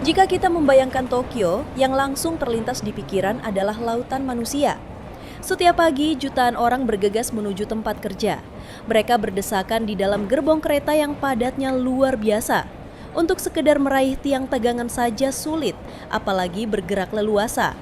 Jika kita membayangkan Tokyo, yang langsung terlintas di pikiran adalah lautan manusia. Setiap pagi, jutaan orang bergegas menuju tempat kerja. Mereka berdesakan di dalam gerbong kereta yang padatnya luar biasa. Untuk sekedar meraih tiang tegangan saja sulit, apalagi bergerak leluasa.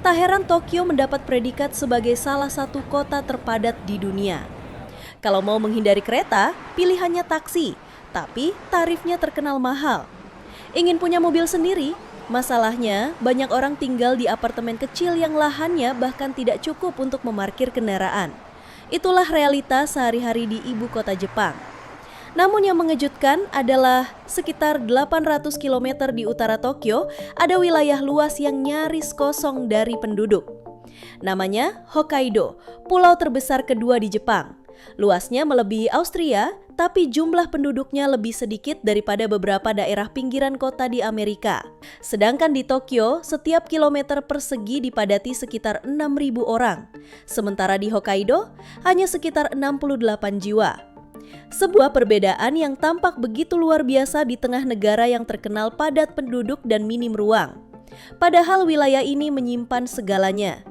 Tak heran Tokyo mendapat predikat sebagai salah satu kota terpadat di dunia. Kalau mau menghindari kereta, pilihannya taksi, tapi tarifnya terkenal mahal. Ingin punya mobil sendiri? Masalahnya, banyak orang tinggal di apartemen kecil yang lahannya bahkan tidak cukup untuk memarkir kendaraan. Itulah realitas sehari-hari di ibu kota Jepang. Namun yang mengejutkan adalah sekitar 800 km di utara Tokyo ada wilayah luas yang nyaris kosong dari penduduk. Namanya Hokkaido, pulau terbesar kedua di Jepang. Luasnya melebihi Austria, tapi jumlah penduduknya lebih sedikit daripada beberapa daerah pinggiran kota di Amerika. Sedangkan di Tokyo, setiap kilometer persegi dipadati sekitar 6.000 orang. Sementara di Hokkaido, hanya sekitar 68 jiwa. Sebuah perbedaan yang tampak begitu luar biasa di tengah negara yang terkenal padat penduduk dan minim ruang. Padahal wilayah ini menyimpan segalanya.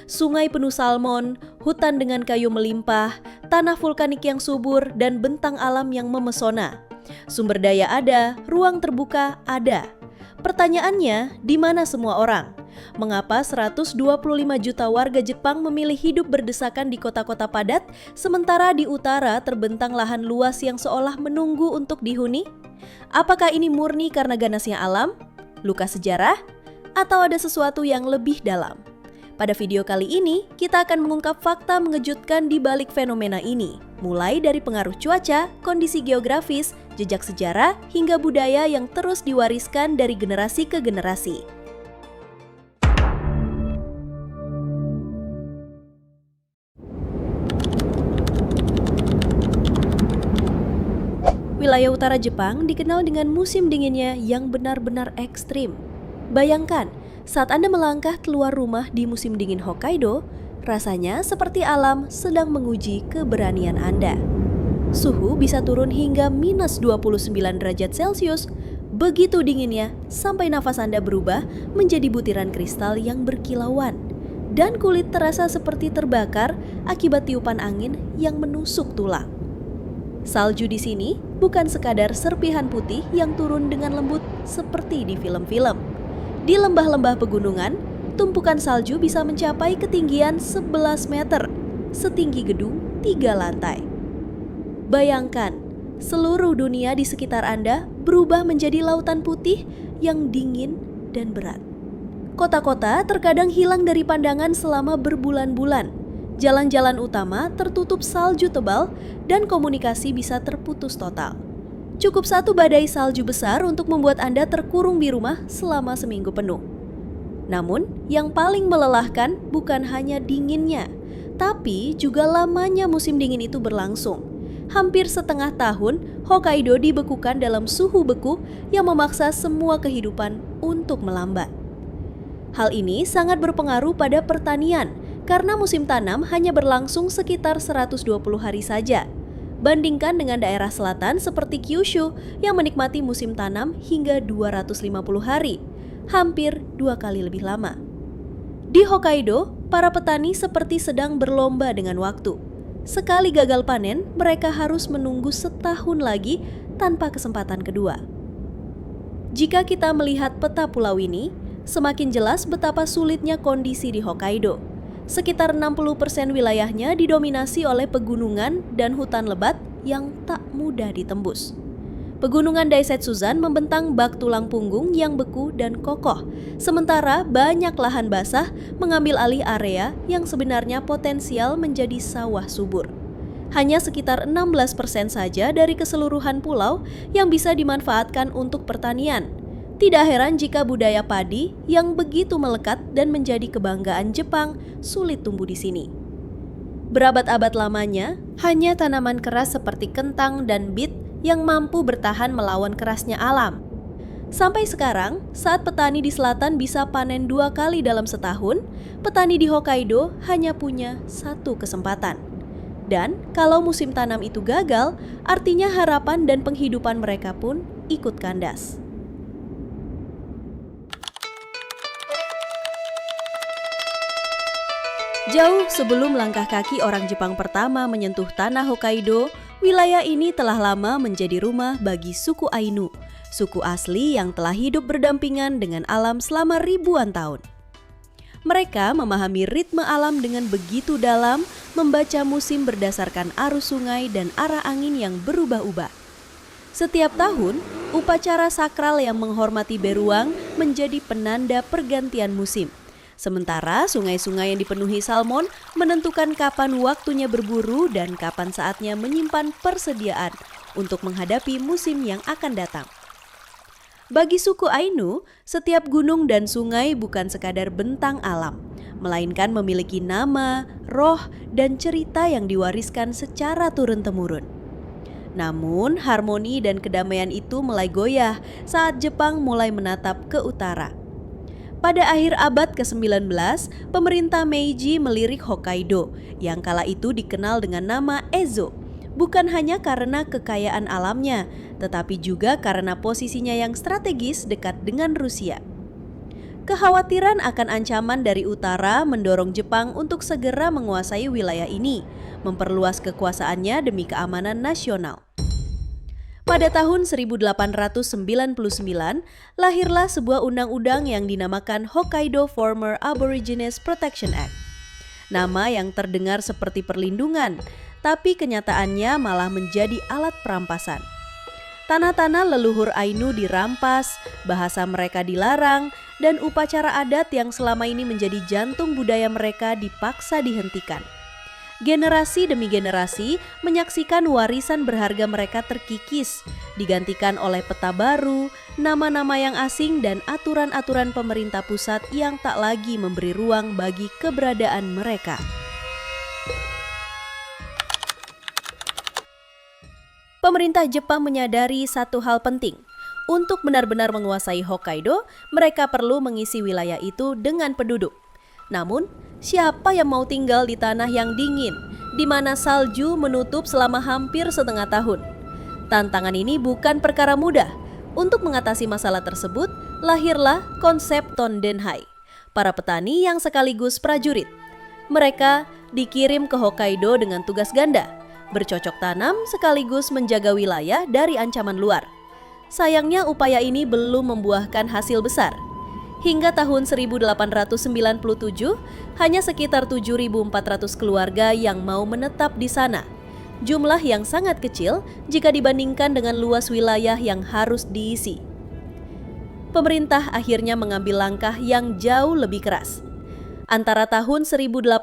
Sungai penuh salmon, hutan dengan kayu melimpah, tanah vulkanik yang subur, dan bentang alam yang memesona. Sumber daya ada, ruang terbuka ada. Pertanyaannya, di mana semua orang? Mengapa 125 juta warga Jepang memilih hidup berdesakan di kota-kota padat, sementara di utara terbentang lahan luas yang seolah menunggu untuk dihuni? Apakah ini murni karena ganasnya alam, luka sejarah, atau ada sesuatu yang lebih dalam? Pada video kali ini, kita akan mengungkap fakta mengejutkan di balik fenomena ini, mulai dari pengaruh cuaca, kondisi geografis, jejak sejarah, hingga budaya yang terus diwariskan dari generasi ke generasi. Wilayah utara Jepang dikenal dengan musim dinginnya yang benar-benar ekstrim. Bayangkan, saat Anda melangkah keluar rumah di musim dingin Hokkaido, rasanya seperti alam sedang menguji keberanian Anda. Suhu bisa turun hingga minus 29 derajat Celcius. Begitu dinginnya, sampai nafas Anda berubah menjadi butiran kristal yang berkilauan. Dan kulit terasa seperti terbakar akibat tiupan angin yang menusuk tulang. Salju di sini bukan sekadar serpihan putih yang turun dengan lembut seperti di film-film. Di lembah-lembah pegunungan, tumpukan salju bisa mencapai ketinggian 11 meter, setinggi gedung 3 lantai. Bayangkan, seluruh dunia di sekitar Anda berubah menjadi lautan putih yang dingin dan berat. Kota-kota terkadang hilang dari pandangan selama berbulan-bulan. Jalan-jalan utama tertutup salju tebal dan komunikasi bisa terputus total. Cukup satu badai salju besar untuk membuat Anda terkurung di rumah selama seminggu penuh. Namun, yang paling melelahkan bukan hanya dinginnya, tapi juga lamanya musim dingin itu berlangsung. Hampir setengah tahun, Hokkaido dibekukan dalam suhu beku yang memaksa semua kehidupan untuk melambat. Hal ini sangat berpengaruh pada pertanian, karena musim tanam hanya berlangsung sekitar 120 hari saja. Bandingkan dengan daerah selatan seperti Kyushu yang menikmati musim tanam hingga 250 hari, hampir 2 kali lebih lama. Di Hokkaido, para petani seperti sedang berlomba dengan waktu. Sekali gagal panen, mereka harus menunggu setahun lagi tanpa kesempatan kedua. Jika kita melihat peta pulau ini, semakin jelas betapa sulitnya kondisi di Hokkaido. Sekitar 60% wilayahnya didominasi oleh pegunungan dan hutan lebat yang tak mudah ditembus. Pegunungan Daisetsuzan membentang bak tulang punggung yang beku dan kokoh, sementara banyak lahan basah mengambil alih area yang sebenarnya potensial menjadi sawah subur. Hanya sekitar 16% saja dari keseluruhan pulau yang bisa dimanfaatkan untuk pertanian. Tidak heran jika budaya padi yang begitu melekat dan menjadi kebanggaan Jepang sulit tumbuh di sini. Berabad-abad lamanya, hanya tanaman keras seperti kentang dan bit yang mampu bertahan melawan kerasnya alam. Sampai sekarang, saat petani di selatan bisa panen 2 kali dalam setahun, petani di Hokkaido hanya punya 1 kesempatan. Dan kalau musim tanam itu gagal, artinya harapan dan penghidupan mereka pun ikut kandas. Jauh sebelum langkah kaki orang Jepang pertama menyentuh tanah Hokkaido, wilayah ini telah lama menjadi rumah bagi suku Ainu, suku asli yang telah hidup berdampingan dengan alam selama ribuan tahun. Mereka memahami ritme alam dengan begitu dalam, membaca musim berdasarkan arus sungai dan arah angin yang berubah-ubah. Setiap tahun, upacara sakral yang menghormati beruang menjadi penanda pergantian musim. Sementara sungai-sungai yang dipenuhi salmon menentukan kapan waktunya berburu dan kapan saatnya menyimpan persediaan untuk menghadapi musim yang akan datang. Bagi suku Ainu, setiap gunung dan sungai bukan sekadar bentang alam, melainkan memiliki nama, roh, dan cerita yang diwariskan secara turun-temurun. Namun, harmoni dan kedamaian itu mulai goyah saat Jepang mulai menatap ke utara. Pada akhir abad ke-19, pemerintah Meiji melirik Hokkaido yang kala itu dikenal dengan nama Ezo, bukan hanya karena kekayaan alamnya, tetapi juga karena posisinya yang strategis dekat dengan Rusia. Kekhawatiran akan ancaman dari utara mendorong Jepang untuk segera menguasai wilayah ini, memperluas kekuasaannya demi keamanan nasional. Pada tahun 1899, lahirlah sebuah undang-undang yang dinamakan Hokkaido Former Aborigines Protection Act. Nama yang terdengar seperti perlindungan, tapi kenyataannya malah menjadi alat perampasan. Tanah-tanah leluhur Ainu dirampas, bahasa mereka dilarang, dan upacara adat yang selama ini menjadi jantung budaya mereka dipaksa dihentikan. Generasi demi generasi menyaksikan warisan berharga mereka terkikis, digantikan oleh peta baru, nama-nama yang asing dan aturan-aturan pemerintah pusat yang tak lagi memberi ruang bagi keberadaan mereka. Pemerintah Jepang menyadari satu hal penting. Untuk benar-benar menguasai Hokkaido, mereka perlu mengisi wilayah itu dengan penduduk. Namun, siapa yang mau tinggal di tanah yang dingin, di mana salju menutup selama hampir setengah tahun? Tantangan ini bukan perkara mudah. Untuk mengatasi masalah tersebut, lahirlah konsep Tondenhai, para petani yang sekaligus prajurit. Mereka dikirim ke Hokkaido dengan tugas ganda, bercocok tanam sekaligus menjaga wilayah dari ancaman luar. Sayangnya upaya ini belum membuahkan hasil besar. Hingga tahun 1897, hanya sekitar 7.400 keluarga yang mau menetap di sana. Jumlah yang sangat kecil jika dibandingkan dengan luas wilayah yang harus diisi. Pemerintah akhirnya mengambil langkah yang jauh lebih keras. Antara tahun 1881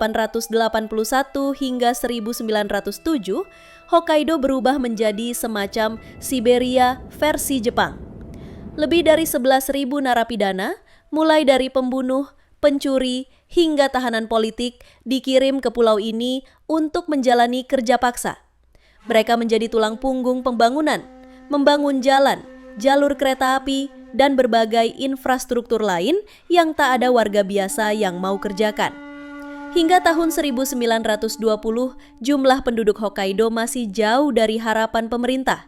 hingga 1907, Hokkaido berubah menjadi semacam Siberia versi Jepang. Lebih dari 11.000 narapidana, mulai dari pembunuh, pencuri, hingga tahanan politik dikirim ke pulau ini untuk menjalani kerja paksa. Mereka menjadi tulang punggung pembangunan, membangun jalan, jalur kereta api, dan berbagai infrastruktur lain yang tak ada warga biasa yang mau kerjakan. Hingga tahun 1920, jumlah penduduk Hokkaido masih jauh dari harapan pemerintah.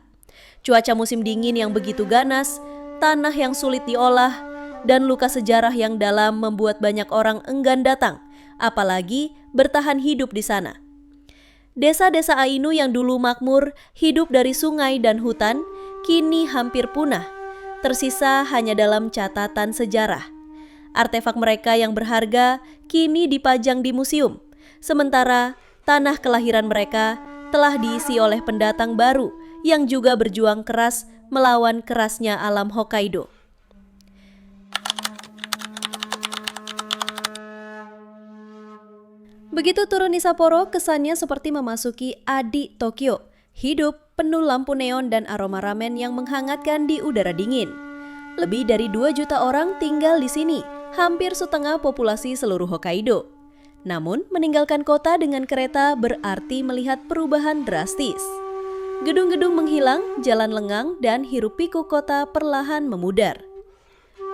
Cuaca musim dingin yang begitu ganas, tanah yang sulit diolah, dan luka sejarah yang dalam membuat banyak orang enggan datang, apalagi bertahan hidup di sana. Desa-desa Ainu yang dulu makmur, hidup dari sungai dan hutan, kini hampir punah. Tersisa hanya dalam catatan sejarah. Artefak mereka yang berharga kini dipajang di museum, sementara tanah kelahiran mereka telah diisi oleh pendatang baru yang juga berjuang keras melawan kerasnya alam Hokkaido. Begitu turun di Sapporo, kesannya seperti memasuki Adi Tokyo. Hidup penuh lampu neon dan aroma ramen yang menghangatkan di udara dingin. Lebih dari 2 juta orang tinggal di sini, hampir setengah populasi seluruh Hokkaido. Namun, meninggalkan kota dengan kereta berarti melihat perubahan drastis. Gedung-gedung menghilang, jalan lengang, dan hiruk-pikuk kota perlahan memudar.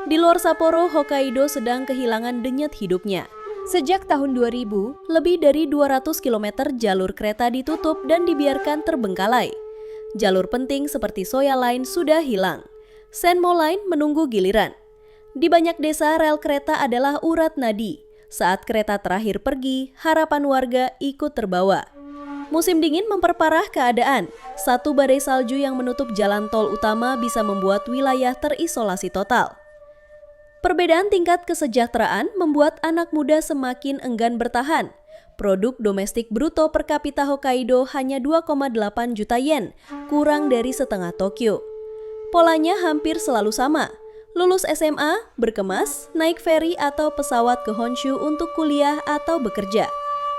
Di luar Sapporo, Hokkaido sedang kehilangan denyut hidupnya. Sejak tahun 2000, lebih dari 200 km jalur kereta ditutup dan dibiarkan terbengkalai. Jalur penting seperti Soya Line sudah hilang. Senmo Line menunggu giliran. Di banyak desa, rel kereta adalah urat nadi. Saat kereta terakhir pergi, harapan warga ikut terbawa. Musim dingin memperparah keadaan. Satu badai salju yang menutup jalan tol utama bisa membuat wilayah terisolasi total. Perbedaan tingkat kesejahteraan membuat anak muda semakin enggan bertahan. Produk domestik bruto per kapita Hokkaido hanya 2,8 juta yen, kurang dari setengah Tokyo. Polanya hampir selalu sama. Lulus SMA, berkemas, naik feri atau pesawat ke Honshu untuk kuliah atau bekerja.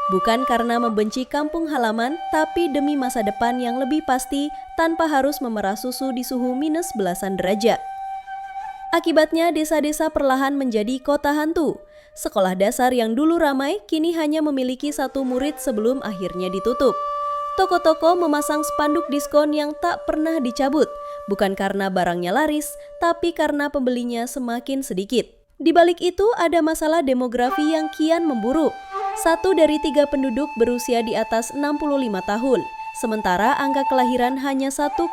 Bukan karena membenci kampung halaman, tapi demi masa depan yang lebih pasti tanpa harus memerah susu di suhu minus belasan derajat. Akibatnya desa-desa perlahan menjadi kota hantu. Sekolah dasar yang dulu ramai kini hanya memiliki satu murid sebelum akhirnya ditutup. Toko-toko memasang spanduk diskon yang tak pernah dicabut, bukan karena barangnya laris, tapi karena pembelinya semakin sedikit. Di balik itu ada masalah demografi yang kian memburuk. 1 dari 3 penduduk berusia di atas 65 tahun, sementara angka kelahiran hanya 1,24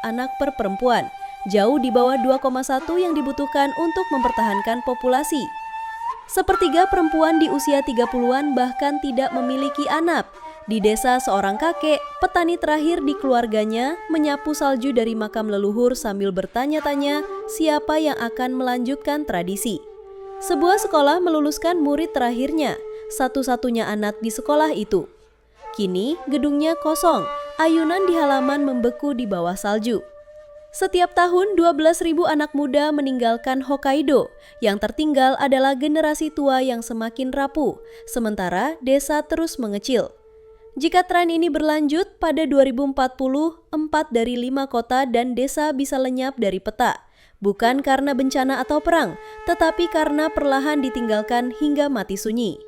anak per perempuan, jauh di bawah 2,1 yang dibutuhkan untuk mempertahankan populasi. Sepertiga perempuan di usia 30-an bahkan tidak memiliki anak. Di desa seorang kakek, petani terakhir di keluarganya, menyapu salju dari makam leluhur sambil bertanya-tanya siapa yang akan melanjutkan tradisi. Sebuah sekolah meluluskan murid terakhirnya, satu-satunya anak di sekolah itu. Kini gedungnya kosong, ayunan di halaman membeku di bawah salju. Setiap tahun 12.000 anak muda meninggalkan Hokkaido. Yang tertinggal adalah generasi tua yang semakin rapuh, sementara desa terus mengecil. Jika tren ini berlanjut, pada 2040, 4 dari 5 kota dan desa bisa lenyap dari peta. Bukan karena bencana atau perang, tetapi karena perlahan ditinggalkan hingga mati sunyi.